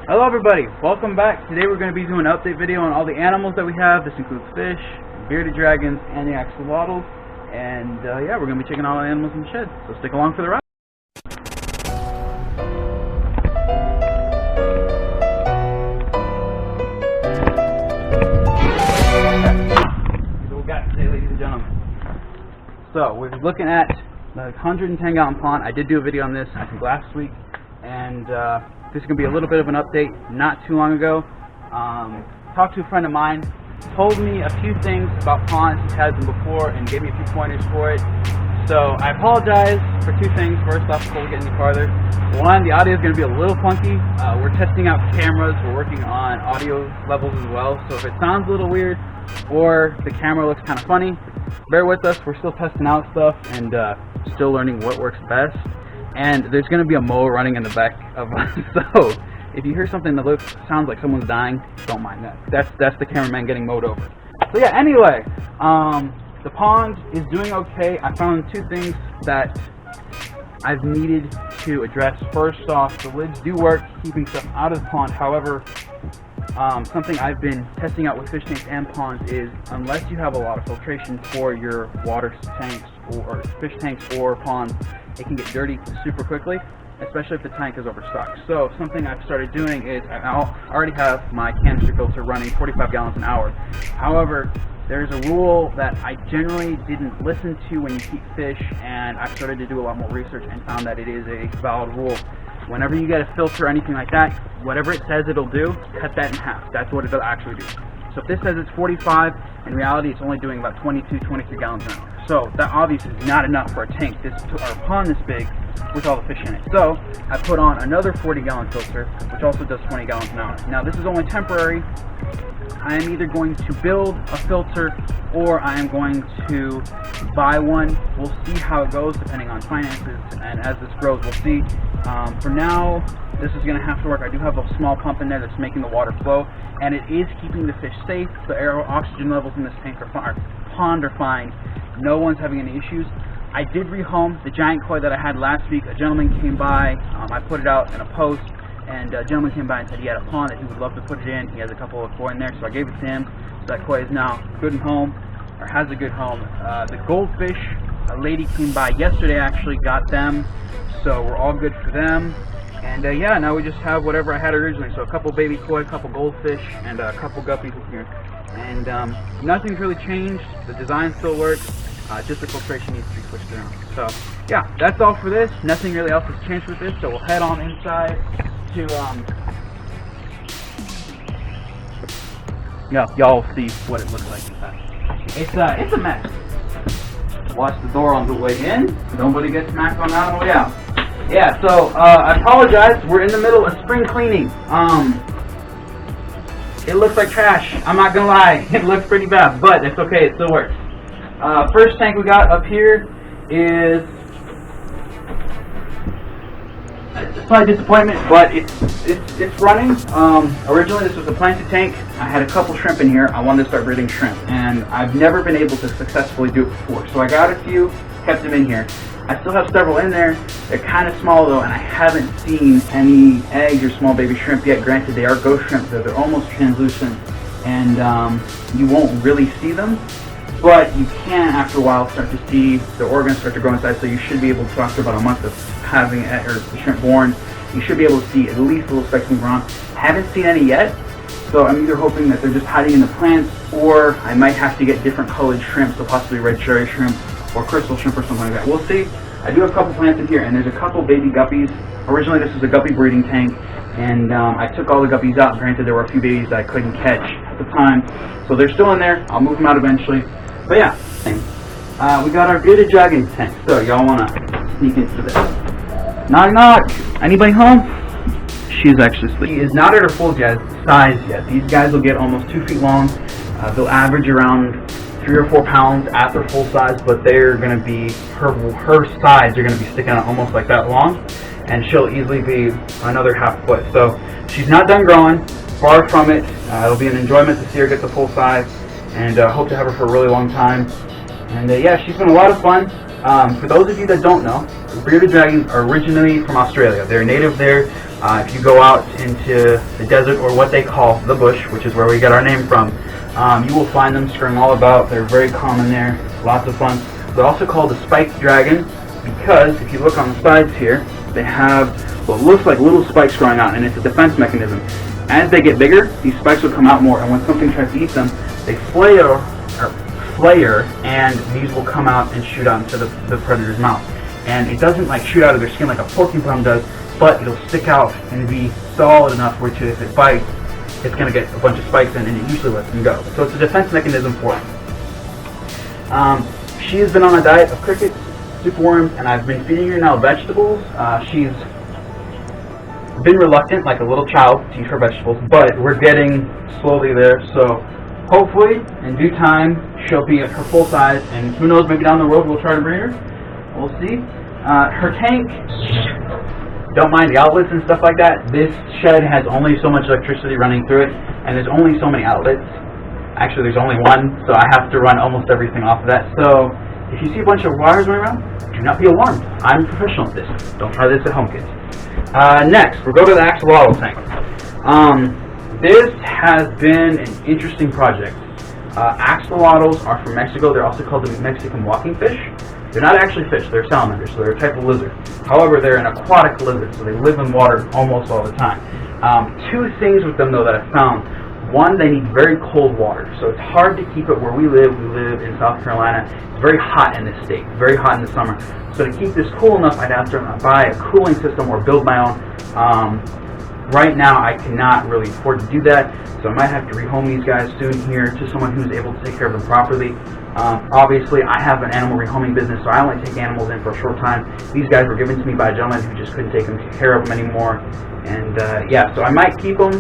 Hello everybody, welcome back. Today we're going to be doing an update video on all the animals that we have. This includes fish, bearded dragons, and the axolotls. And yeah, we're going to be checking all the animals in the shed. So stick along for the ride. Here's what we got today, ladies and gentlemen. So we're looking at the 110-gallon pond. I did do a video on this, I think last week. And this is going to be a little bit of an update. Not too long ago, talked to a friend of mine, told me a few things about ponds. He's had them before and gave me a few pointers for it. So I apologize for two things. First off, before we get any farther, one, the audio is going to be a little funky. We're testing out cameras. We're working on audio levels as well. So if it sounds a little weird or the camera looks kind of funny, bear with us. We're still testing out stuff and still learning what works best. And there's going to be a mower running in the back of us, so if you hear something that sounds like someone's dying, don't mind that. That's the cameraman getting mowed over. So yeah, anyway, the pond is doing okay. I found two things that I've needed to address. First off, the lids do work, keeping stuff out of the pond. However, something I've been testing out with fish tanks and ponds is unless you have a lot of filtration for your water tanks or fish tanks or ponds, it can get dirty super quickly, especially if the tank is overstocked. So something I've started doing is I already have my canister filter running 45 gallons an hour. However, there's a rule that I generally didn't listen to when you keep fish, and I started to do a lot more research and found that it is a valid rule. Whenever you get a filter or anything like that, whatever it says it'll do, cut that in half. That's what it'll actually do. So if this says it's 45, in reality it's only doing about 22, 23 gallons an hour. So that obviously is not enough for a tank or a pond this big with all the fish in it. So I put on another 40-gallon filter, which also does 20 gallons an hour. Now this is only temporary. I am either going to build a filter or I am going to buy one. We'll see how it goes depending on finances, and as this grows we'll see. For now, this is going to have to work. I do have a small pump in there that's making the water flow, and it is keeping the fish safe. The oxygen levels in this tank pond are fine. No one's having any issues. I did rehome the giant koi that I had last week. A gentleman came by. I put it out in a post, and a gentleman came by and said he had a pond that he would love to put it in. He has a couple of koi in there, so I gave it to him. So that koi is now good and home, or has a good home. The goldfish, a lady came by yesterday, actually got them, so we're all good for them. And yeah, now we just have whatever I had originally. So a couple baby koi, a couple goldfish, and a couple guppies in here. And nothing's really changed. The design still works. Just the filtration needs to be switched around. So yeah, that's all for this. Nothing really else has changed with this. So we'll head on inside to yeah, y'all will see what it looks like inside. It's a mess. Watch the door on the way in. Nobody gets smacked on that on the way out. Yeah, so I apologize. We're in the middle of spring cleaning. It looks like trash. I'm not gonna lie. It looks pretty bad, but it's okay. It still works. First tank we got up here is a slight disappointment, but it's running. Originally this was a planted tank. I had a couple shrimp in here. I wanted to start breeding shrimp, and I've never been able to successfully do it before. So I got a few, kept them in here. I still have several in there. They're kind of small though, and I haven't seen any eggs or small baby shrimp yet. Granted, they are ghost shrimp, so they're almost translucent, and you won't really see them. But you can, after a while, start to see the organs start to grow inside, so you should be able to, after about a month of having the shrimp born, you should be able to see at least a little specks move around. Haven't seen any yet, so I'm either hoping that they're just hiding in the plants, or I might have to get different colored shrimp, so possibly red cherry shrimp or crystal shrimp or something like that. We'll see. I do have a couple plants in here, and there's a couple baby guppies. Originally this was a guppy breeding tank, and I took all the guppies out. Granted, there were a few babies that I couldn't catch at the time, so they're still in there. I'll move them out eventually. But yeah, we got our bearded dragon tank. So y'all wanna sneak into this? Knock knock. Anybody home? She's actually asleep. She is not at her full size yet. These guys will get almost 2 feet long. They'll average around 3 or 4 pounds at their full size, but they're gonna be her size. They're gonna be sticking out almost like that long, and she'll easily be another half foot. So she's not done growing. Far from it. It'll be an enjoyment to see her get the full size. And hope to have her for a really long time. And yeah, she's been a lot of fun. For those of you that don't know, bearded dragons are originally from Australia. They're native there. If you go out into the desert, or what they call the bush, which is where we get our name from, you will find them scurrying all about. They're very common there, lots of fun. They're also called the spiked dragon because if you look on the sides here, they have what looks like little spikes growing out, and it's a defense mechanism. As they get bigger, these spikes will come out more, and when something tries to eat them, they flare, and these will come out and shoot out into the predator's mouth. And it doesn't like shoot out of their skin like a porcupine does, but it'll stick out and be solid enough where if it bites, it's going to get a bunch of spikes in, and it usually lets them go. So it's a defense mechanism for it. She has been on a diet of crickets, superworms, and I've been feeding her now vegetables. She's been reluctant, like a little child, to eat her vegetables, but we're getting slowly there. So hopefully, in due time, she'll be at her full size, and who knows, maybe down the road we'll try to breed her. We'll see. Her tank, don't mind the outlets and stuff like that. This shed has only so much electricity running through it, and there's only so many outlets. Actually, there's only one, so I have to run almost everything off of that. So if you see a bunch of wires running around, do not be alarmed. I'm a professional at this. Don't try this at home, kids. Next, we'll go to the Axolotl tank. This has been an interesting project. Axolotls are from Mexico. They're also called the Mexican walking fish. They're not actually fish, they're salamanders, so they're a type of lizard. However, they're an aquatic lizard, so they live in water almost all the time. Two things with them, though, that I found. One, they need very cold water, so it's hard to keep it where we live. We live in South Carolina. It's very hot in this state, very hot in the summer. So to keep this cool enough, I'd have to buy a cooling system or build my own. Right now, I cannot really afford to do that, so I might have to rehome these guys soon here to someone who's able to take care of them properly. Obviously, I have an animal rehoming business, so I only take animals in for a short time. These guys were given to me by a gentleman who just couldn't take care of them anymore. And yeah, so I might keep them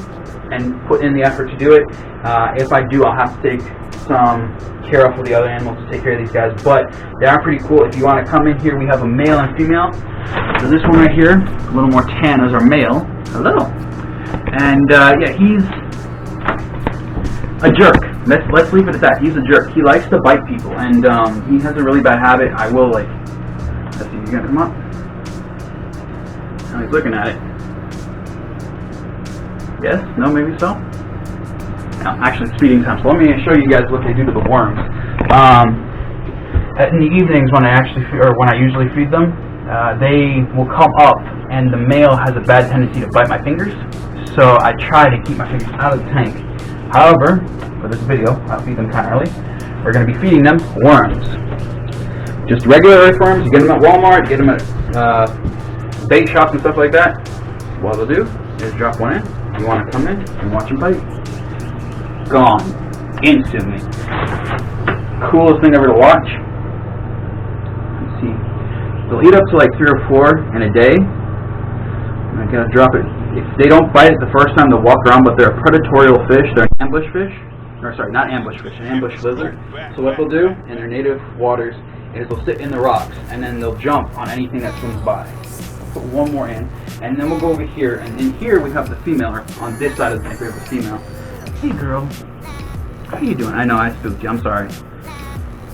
and put in the effort to do it. If I do, I'll have to take some care of the other animals to take care of these guys, but they are pretty cool. If you want to come in here, we have a male and female. So this one right here, a little more tan, is our male. Hello. And yeah, he's a jerk. Let's leave it at that. He's a jerk. He likes to bite people, and he has a really bad habit. I will, like, let's see, you gonna come up? Oh, he's looking at it. Yes? No? Maybe so? No, actually, it's feeding time. So let me show you guys what they do to the worms. In the evenings, when I usually feed them, they will come up, and the male has a bad tendency to bite my fingers. So I try to keep my fingers out of the tank. However, for this video, I'll feed them kind of early. We're going to be feeding them worms. Just regular earthworms. You get them at Walmart, you get them at bait shops and stuff like that. What they'll do is drop one in. You want to come in and watch them bite. Gone. Instantly. Coolest thing ever to watch. Let's see. They'll eat up to like 3 or 4 in a day. I'm going to drop it. If they don't bite it the first time, they'll walk around, but they're a predatorial fish. They're an ambush fish. Or sorry, not ambush fish, an ambush lizard. So what they'll do in their native waters is they'll sit in the rocks, and then they'll jump on anything that swims by. Put one more in, and then we'll go over here, and in here we have the female, or on this side of the tank we have the female. Hey girl, how you doing? I know I spooked you, I'm sorry.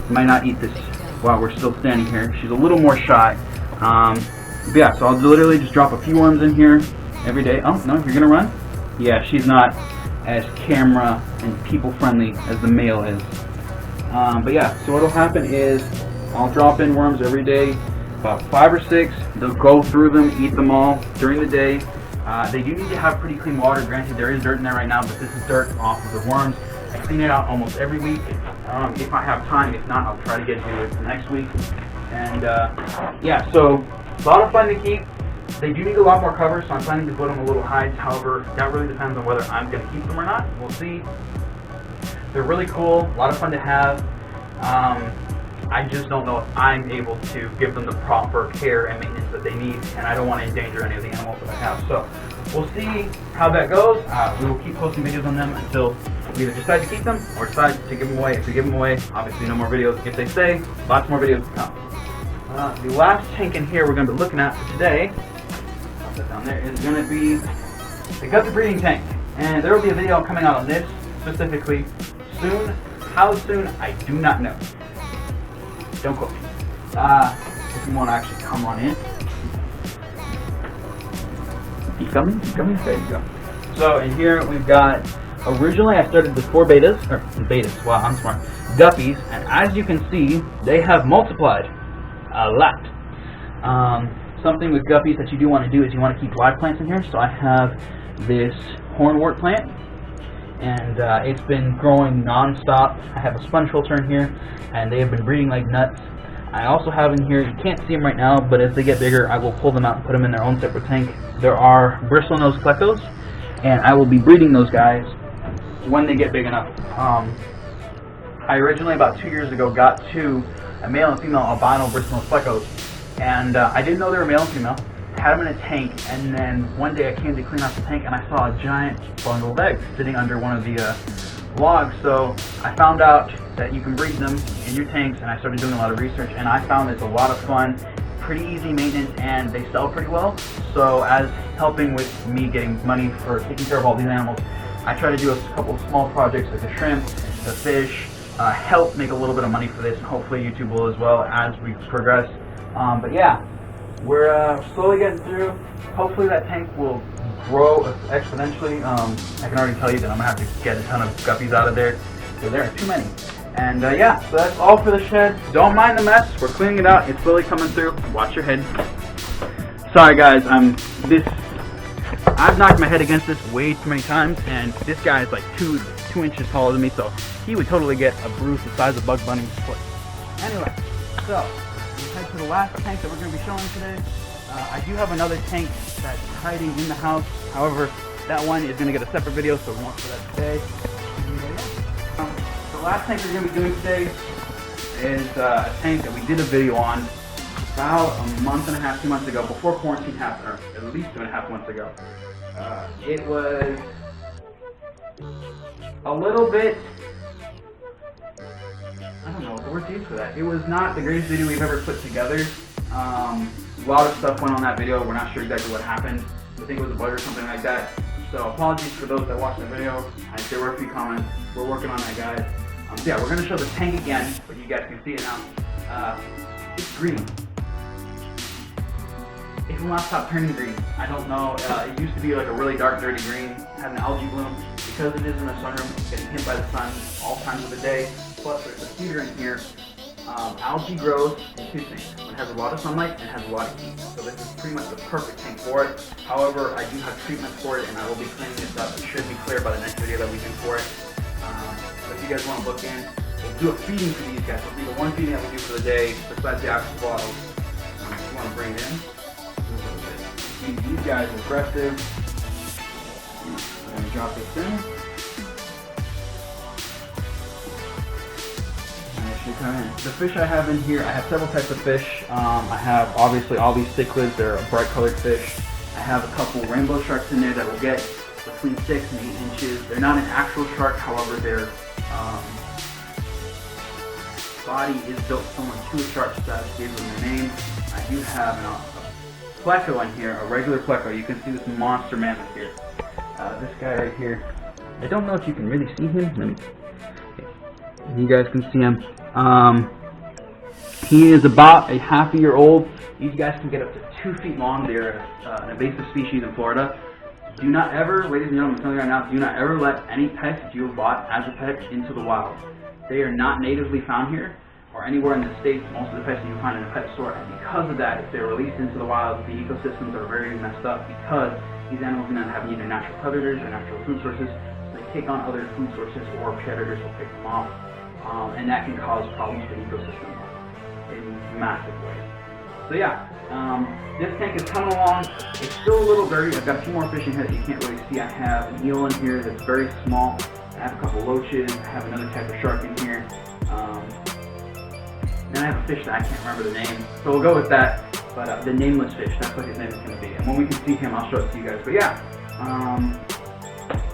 Might not eat this while we're still standing here. She's a little more shy. But yeah, so I'll literally just drop a few worms in here every day. Oh, no, you're gonna run? Yeah, she's not as camera and people friendly as the male is. But yeah, so what'll happen is I'll drop in worms every day, about 5 or 6. They'll go through them, eat them all during the day. They do need to have pretty clean water. Granted, there is dirt in there right now, but this is dirt off of the worms. I clean it out almost every week. If I have time, if not, I'll try to get to it next week. And yeah, so a lot of fun to keep. They do need a lot more cover, so I'm planning to put them a little hides. However, that really depends on whether I'm going to keep them or not. We'll see. They're really cool, a lot of fun to have. I just don't know if I'm able to give them the proper care and maintenance that they need, and I don't want to endanger any of the animals that I have. So we'll see how that goes. We will keep posting videos on them until we either decide to keep them or decide to give them away. If we give them away, obviously no more videos. If they stay, lots more videos to come. The last tank in here we're going to be looking at for today, I'll put down there, is going to be the gut breeding tank. And there will be a video coming out on this specifically soon. How soon, I do not know. Don't quote me. he won't actually come on in. He's coming? He's coming? There you go. So in here we've got, originally I started with 4 betas, wow, I'm smart, guppies, and as you can see, they have multiplied a lot. Something with guppies that you do want to do is you want to keep live plants in here. So I have this hornwort plant, and it's been growing non-stop. I have a sponge filter in here, and they have been breeding like nuts. I also have in here, you can't see them right now, but as they get bigger, I will pull them out and put them in their own separate tank. There are bristlenose plecos, and I will be breeding those guys when they get big enough. I originally, about 2 years ago, got 2, a male and female albino bristlenose plecos, and I didn't know they were male and female. Had them in a tank, and then one day I came to clean out the tank and I saw a giant bundle of eggs sitting under one of the logs. So I found out that you can breed them in your tanks, and I started doing a lot of research, and I found it's a lot of fun, pretty easy maintenance, and they sell pretty well. So as helping with me getting money for taking care of all these animals, I try to do a couple of small projects like the shrimp, the fish, help make a little bit of money for this, and hopefully YouTube will as well as we progress. But yeah, we're slowly getting through. Hopefully that tank will grow exponentially. I can already tell you that I'm going to have to get a ton of guppies out of there, because there are too many. And yeah, so that's all for the shed. Don't mind the mess. We're cleaning it out. It's slowly coming through. Watch your head. Sorry guys, I've knocked my head against this way too many times, and this guy is like two inches taller than me, so he would totally get a bruise the size of Bug Bunny's foot. Anyway, so we head to the last tank that we're going to be showing today. I do have another tank that's hiding in the house. However, that one is going to get a separate video, so we won't do that today. The last tank we're going to be doing today is a tank that we did a video on about a month and a half, 2 months ago, before quarantine happened, or at least 2.5 months ago. It was a little bit, I don't know what the word to use for that. It was not the greatest video we've ever put together. A lot of stuff went on that video. We're not sure exactly what happened. I think it was a bug or something like that. So apologies for those that watched the video. There were a few comments. We're working on that, guys. So yeah, we're going to show the tank again, but you guys can see it now. It's green. It will not stop turning green. I don't know. It used to be like a really dark, dirty green. Had an algae bloom. Because it is in a sunroom, it's getting hit by the sun all times of the day. Plus, there's a heater in here. Algae grows in 2 things. It has a lot of sunlight and it has a lot of heat. So this is pretty much the perfect tank for it. However, I do have treatments for it, and I will be cleaning this up. It should be clear by the next video that we do for it. So if you guys want to look in, we'll do a feeding for these guys. We'll do the one feeding that we do for the day, besides the Axolotl. If you want to bring it in. These guys are aggressive. I'm going to drop this in. The fish I have in here, I have several types of fish. I have obviously all these cichlids. They're a bright colored fish. I have a couple rainbow sharks in there that will get between 6 and 8 inches. They're not an actual shark, however their body is built similar to a shark, so that gave them their name. I do have a pleco in here, a regular pleco. You can see this monster mammoth here. This guy right here. I don't know if you can really see him. You guys can see him. He is about a half-a-year old. These guys can get up to 2 feet long. They're an invasive species in Florida. Do not ever, ladies and gentlemen, I'm telling you right now, do not ever let any pets that you have bought as a pet into the wild. They are not natively found here or anywhere in the States. Most of the pets that you find in a pet store, and because of that, if they're released into the wild, the ecosystems are very messed up, because these animals do not have either natural predators or natural food sources. So they take on other food sources, or predators will pick them off. And that can cause problems for the ecosystem in massive ways. So yeah, this tank is coming along. It's still a little dirty. I've got a few more fish in here that you can't really see. I have an eel in here that's very small. I have a couple loaches. I have another type of shark in here. Then I have a fish that I can't remember the name. So we'll go with that. But the nameless fish, that's what his name is going to be. And when we can see him, I'll show it to you guys. But yeah,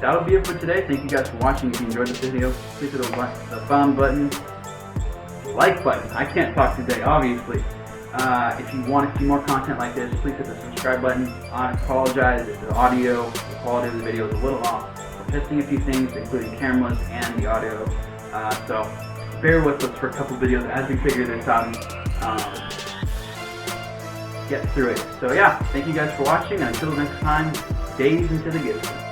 that'll be it for today. Thank you guys for watching. If you enjoyed this video, please hit the thumb button, the like button. I can't talk today, obviously. If you want to see more content like this, please hit the subscribe button. I apologize if the audio, the quality of the video is a little off. We're testing a few things, including cameras and the audio. So bear with us for a couple videos as we figure this out. get through it. So yeah, thank you guys for watching, and until next time, days into the gizzard.